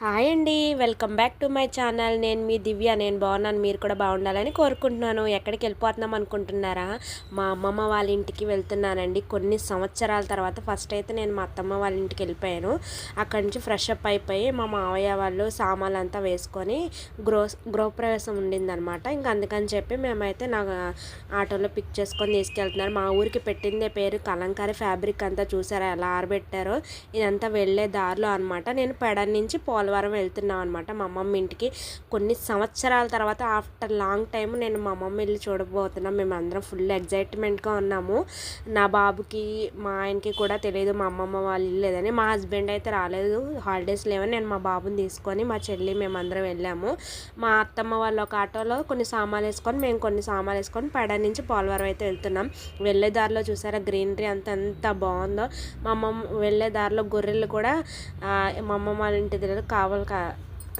Hi అండి, welcome back to my channel. నేను మీ దివ్య. నేను బాగున్నాను, మీరు కూడా బాగుండాలని కోరుకుంటున్నాను. ఎక్కడికి వెళ్ళిపోతున్నాం అనుకుంటున్నారా? మా అమ్మమ్మ వాళ్ళ ఇంటికి వెళ్తున్నానండి. కొన్ని సంవత్సరాల తర్వాత ఫస్ట్ అయితే నేను మా అత్తమ్మ వాళ్ళ ఇంటికి వెళ్ళిపోయాను. అక్కడి నుంచి ఫ్రెష్ అప్ అయిపోయి మా మావయ్య వాళ్ళు సామాన్లు అంతా వేసుకొని గృహప్రవేశం ఉండిందనమాట. ఇంకా అందుకని చెప్పి మేమైతే నా ఆటోలో పిక్ చేసుకొని తీసుకెళ్తున్నారు. మా ఊరికి పెట్టిందే పేరు కలంకారీ ఫ్యాబ్రిక్. అంతా చూసారా ఎలా ఆరబెట్టారో. ఇదంతా వెళ్ళే దారిలో అనమాట. నేను పెడన్ నుంచి పోలవరం వెళ్తున్నాం అనమాట మా అమ్మమ్మ ఇంటికి. కొన్ని సంవత్సరాల తర్వాత ఆఫ్టర్ లాంగ్ టైం నేను మా అమ్మమ్మ ఇల్లు చూడబోతున్నాం. మేము అందరం ఫుల్ ఎగ్జైట్మెంట్గా ఉన్నాము. నా బాబుకి మా ఆయనకి కూడా తెలియదు మా అమ్మమ్మ వాళ్ళ ఇల్లు లేదని. మా హస్బెండ్ అయితే రాలేదు, హాలిడేస్ లేవని. నేను మా బాబుని తీసుకొని మా చెల్లి మేమందరం వెళ్ళాము. మా అత్తమ్మ వాళ్ళు ఒక ఆటోలో కొన్ని సామాన్లు వేసుకొని, మేము కొన్ని సామాన్లు వేసుకొని పెడ నుంచి పోలవరం అయితే వెళ్తున్నాం. వెళ్ళే దారిలో చూసారా గ్రీనరీ ఎంత బాగుందో. మా అమ్మమ్మ వెళ్ళే దారిలో గొర్రెలు కూడా మా అమ్మమ్మ వాళ్ళ ఇంటి దగ్గర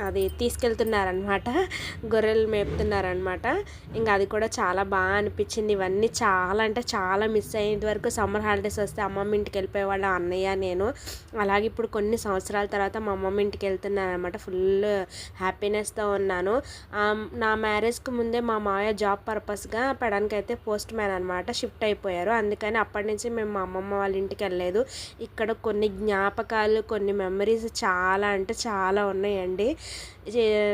అది తీసుకెళ్తున్నారనమాట. గొర్రెలు మేపుతున్నారనమాట. ఇంకా అది కూడా చాలా బాగా అనిపించింది. ఇవన్నీ చాలా అంటే చాలా మిస్ అయ్యేది. వరకు సమ్మర్ హాలిడేస్ వస్తే అమ్మమ్మ ఇంటికి వెళ్ళిపోయేవాళ్ళ అన్నయ్య నేను. అలాగే ఇప్పుడు కొన్ని సంవత్సరాల తర్వాత మా అమ్మమ్మ ఇంటికి వెళ్తున్నాను అనమాట. ఫుల్ హ్యాపీనెస్తో ఉన్నాను. నా మ్యారేజ్కి ముందే మా మావయ్య జాబ్ పర్పస్గా పెడానికి అయితే పోస్ట్ మ్యాన్ అనమాట షిఫ్ట్ అయిపోయారు. అందుకని అప్పటి నుంచి మేము మా అమ్మమ్మ వాళ్ళ ఇంటికి వెళ్ళలేదు. ఇక్కడ కొన్ని జ్ఞాపకాలు, కొన్ని మెమరీస్ చాలా అంటే చాలా ఉన్నాయండి.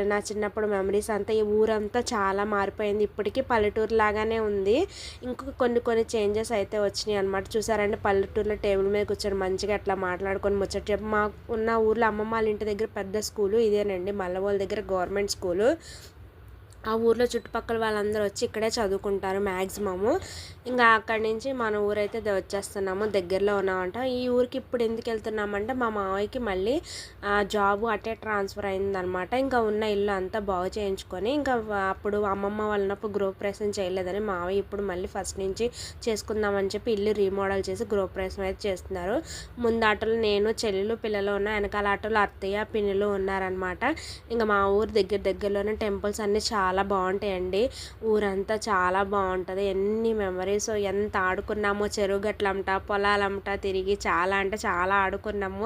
నా చిన్నప్పుడు మెమరీస్ అంతా. ఈ ఊరంతా చాలా మారిపోయింది. ఇప్పటికీ పల్లెటూరు లాగానే ఉంది. ఇంకొక కొన్ని చేంజెస్ అయితే వచ్చినాయి అనమాట. చూసారంటే పల్లెటూరులో టేబుల్ మీద కూర్చొని మంచిగా అట్లా మాట్లాడుకొని ముచ్చట చెప్పి. మాకు ఉన్న ఊర్లో అమ్మమ్మ వాళ్ళ ఇంటి దగ్గర పెద్ద స్కూలు ఇదేనండి, మల్లవోల్ దగ్గర గవర్నమెంట్ స్కూలు. ఆ ఊర్లో చుట్టుపక్కల వాళ్ళందరూ వచ్చి ఇక్కడే చదువుకుంటారు మ్యాక్సిమము. ఇంకా అక్కడి నుంచి మన ఊరైతే వచ్చేస్తున్నాము, దగ్గరలో ఉన్నామంట. ఈ ఊరికి ఇప్పుడు ఎందుకు వెళ్తున్నామంటే మా మావయ్యకి మళ్ళీ జాబు అటే ట్రాన్స్ఫర్ అయిందనమాట. ఇంకా ఉన్న ఇల్లు అంతా బాగు చేయించుకొని, ఇంకా అప్పుడు అమ్మమ్మ వాళ్ళనప్పుడు గృహప్రవేశం చేయలేదని మావయ్య ఇప్పుడు మళ్ళీ ఫస్ట్ నుంచి చేసుకుందామని చెప్పి ఇల్లు రీమోడల్ చేసి గృహప్రవేశం అయితే చేస్తున్నారు. ముందు ఆటోలో నేను, చెల్లెలు, పిల్లలు ఉన్న, వెనకాల ఆటోలో అత్తయ్య, పిన్నులు ఉన్నారనమాట. ఇంకా మా ఊరు దగ్గరలోనే టెంపుల్స్ అన్నీ చాలా బాగుంటాయండి. ఊరంతా చాలా బాగుంటుంది. ఎన్ని మెమరీస్. ఎంత ఆడుకున్నామో, చెరువు గట్లంట పొలాలంట తిరిగి చాలా అంటే చాలా ఆడుకున్నాము.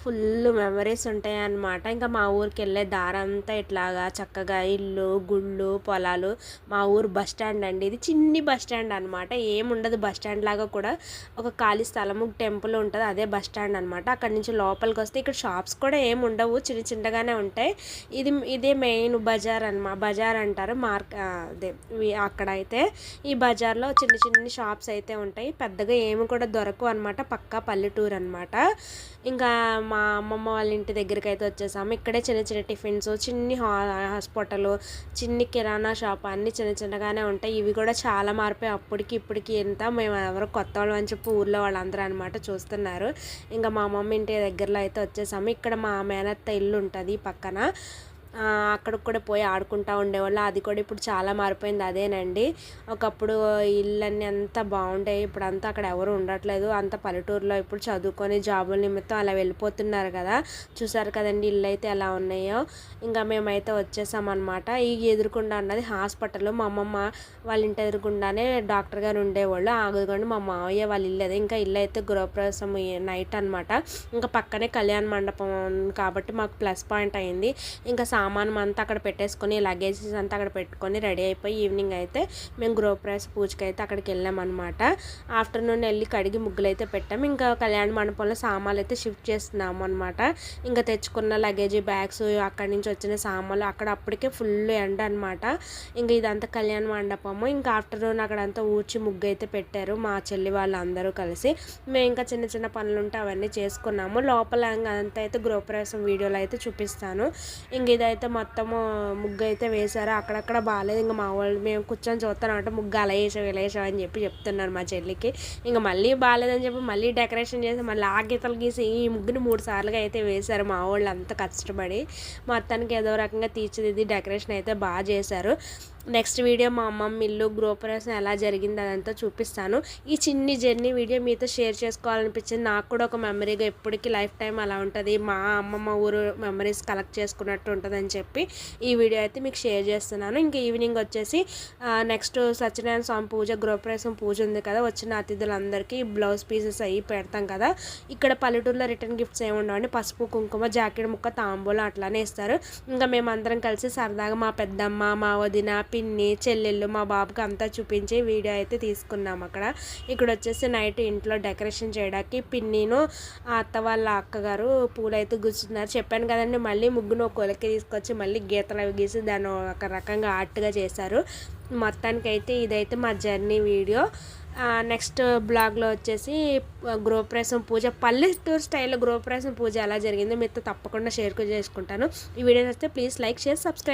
ఫుల్ మెమరీస్ ఉంటాయి అన్నమాట. ఇంకా మా ఊరికి వెళ్ళే దారంతా ఇట్లాగా చక్కగా ఇల్లు, గుళ్ళు, పొలాలు. మా ఊరు బస్ స్టాండ్ అండి. ఇది చిన్ని బస్ స్టాండ్ అనమాట. ఏముండదు బస్ స్టాండ్ లాగా కూడా. ఒక ఖాళీ స్థలము, టెంపుల్ ఉంటుంది, అదే బస్ స్టాండ్ అనమాట. అక్కడి నుంచి లోపలికి వస్తే ఇక్కడ షాప్స్ కూడా ఏమి ఉండవు, చిన్నగానే ఉంటాయి. ఇదే మెయిన్ బజార్ అనమాట. బజార్ అంటారు అదే అక్కడ అయితే. ఈ బజార్లో చిన్ని షాప్స్ అయితే ఉంటాయి. పెద్దగా ఏమి కూడా దొరకవు అనమాట. పక్కా పల్లెటూరు అనమాట. ఇంకా మా అమ్మమ్మ వాళ్ళ ఇంటి దగ్గరికి అయితే వచ్చేసాము. ఇక్కడే చిన్న టిఫిన్స్, చిన్ని హాస్పిటల్, చిన్ని కిరాణా షాప్ అన్నీ చిన్నగానే ఉంటాయి. ఇవి కూడా చాలా మారిపోయి అప్పటికి ఇప్పటికి. ఎంత మేము ఎవరో కొత్త వాళ్ళు అని చెప్పి ఊర్లో వాళ్ళందరూ అనమాట చూస్తున్నారు. ఇంకా మా అమ్మమ్మ ఇంటి దగ్గరలో అయితే వచ్చేసాము. ఇక్కడ మా మేనత్త ఇల్లు ఉంటుంది పక్కన. అక్కడికి కూడా పోయి ఆడుకుంటూ ఉండేవాళ్ళు. అది కూడా ఇప్పుడు చాలా మారిపోయింది. అదేనండి, ఒకప్పుడు ఇళ్ళన్నీ అంతా బాగుంటాయి. ఇప్పుడు అంతా అక్కడ ఎవరు ఉండట్లేదు. అంత పల్లెటూరులో ఇప్పుడు చదువుకొని జాబుల నిమిత్తం అలా వెళ్ళిపోతున్నారు కదా. చూసారు కదండి ఇల్లు అయితే ఎలా ఉన్నాయో. ఇంకా మేమైతే వచ్చేసామన్నమాట. ఈ ఎదురుకుండా ఉన్నది హాస్పిటల్. మా అమ్మమ్మ వాళ్ళ ఇంటి ఎదురుకుండానే డాక్టర్ గారు ఉండేవాళ్ళు. ఆగుదుకోండి మా మావయ్య వాళ్ళ ఇల్లు అదే. ఇంకా ఇల్లు అయితే గృహప్రవేశం నైట్ అనమాట. ఇంకా పక్కనే కళ్యాణ మండపం కాబట్టి మాకు ప్లస్ పాయింట్ అయింది. ఇంకా సామాను అంతా అక్కడ పెట్టేసుకొని, లగేజెస్ అంతా అక్కడ పెట్టుకొని రెడీ అయిపోయి ఈవినింగ్ అయితే మేము గృహప్రవేశ పూజకి అయితే అక్కడికి వెళ్ళామన్నమాట. ఆఫ్టర్నూన్ వెళ్ళి కడిగి ముగ్గులు అయితే పెట్టాము. ఇంకా కళ్యాణ మండపంలో సామాన్లు అయితే షిఫ్ట్ చేస్తున్నాము అనమాట. ఇంకా తెచ్చుకున్న లగేజీ బ్యాగ్స్, అక్కడి నుంచి వచ్చిన సామాన్లు అక్కడ అప్పటికే ఫుల్ ఎండ అనమాట. ఇంకా ఇదంతా కళ్యాణ మండపము. ఇంకా ఆఫ్టర్నూన్ అక్కడంతా ఊడ్చి ముగ్గు అయితే పెట్టారు మా చెల్లి వాళ్ళందరూ కలిసి. మేము ఇంకా చిన్న పనులు ఉంటే అవన్నీ చేసుకున్నాము. లోపల అంతా అయితే గృహప్రవేశం వీడియోలు అయితే చూపిస్తాను. ఇంక ఇదైతే మొత్తము ముగ్గు అయితే వేశారు. అక్కడక్కడ బాగాలేదు. ఇంకా మా వాళ్ళు మేము కూర్చొని చూస్తాను అంటే ముగ్గు అలా వేసాం అని చెప్పి చెప్తున్నారు మా చెల్లికి. ఇంకా మళ్ళీ బాగాలేదని చెప్పి మళ్ళీ డెకరేషన్ చేసి మళ్ళీ ఆ గీతలు గీసి ఈ ముగ్గుని 3 సార్లుగా అయితే వేశారు మా వాళ్ళు అంతా కష్టపడి. మొత్తానికి ఏదో రకంగా తీర్చిదిద్ది డెకరేషన్ అయితే బాగా చేశారు. నెక్స్ట్ వీడియో మా అమ్మమ్మ ఇల్లు గృహప్రవేశం ఎలా జరిగింది అదంతా చూపిస్తాను. ఈ చిన్ని జర్నీ వీడియో మీతో షేర్ చేసుకోవాలనిపించింది. నాకు కూడా ఒక మెమరీగా ఎప్పటికీ లైఫ్ టైం అలా ఉంటుంది, మా అమ్మమ్మ ఊరు మెమరీస్ కలెక్ట్ చేసుకున్నట్టు ఉంటుందని చెప్పి ఈ వీడియో అయితే మీకు షేర్ చేస్తున్నాను. ఇంకా ఈవినింగ్ వచ్చేసి నెక్స్ట్ సత్యనారాయణ స్వామి పూజ, గృహప్రవేశం పూజ ఉంది కదా, వచ్చిన అతిథులందరికీ బ్లౌజ్ పీసెస్ అవి పెడతాం కదా. ఇక్కడ పల్లెటూరులో రిటర్న్ గిఫ్ట్స్ ఏమి ఉండవండి, పసుపు కుంకుమ జాకెట్ ముక్క తాంబూలం అట్లానే ఇస్తారు. ఇంకా మేమందరం కలిసి సరదాగా మా పెద్దమ్మ, మా వదిన, పిన్ని, చెల్లెళ్ళు, మా బాబుకి అంతా చూపించి వీడియో అయితే తీసుకున్నాం అక్కడ. ఇక్కడ వచ్చేసి నైట్ ఇంట్లో డెకరేషన్ చేయడానికి పిన్నిను అత్త వాళ్ళ అక్కగారు పూలు అయితే గుచ్చుతున్నారు. చెప్పాను కదండి, మళ్ళీ ముగ్గును ఒక కొలకి తీసుకొచ్చి మళ్ళీ గీతలు అవి గీసి దాన్ని ఒక రకంగా ఆర్ట్గా చేశారు. మొత్తానికైతే ఇదైతే మా జర్నీ వీడియో. నెక్స్ట్ బ్లాగ్లో వచ్చేసి గృహప్రవేశం పూజ, పల్లెటూరు స్టైల్లో గృహప్రవేశం పూజ ఎలా జరిగిందో మీతో తప్పకుండా షేర్ చేసుకుంటాను. ఈ వీడియో నచ్చితే ప్లీజ్ లైక్, షేర్, సబ్స్క్రైబ్.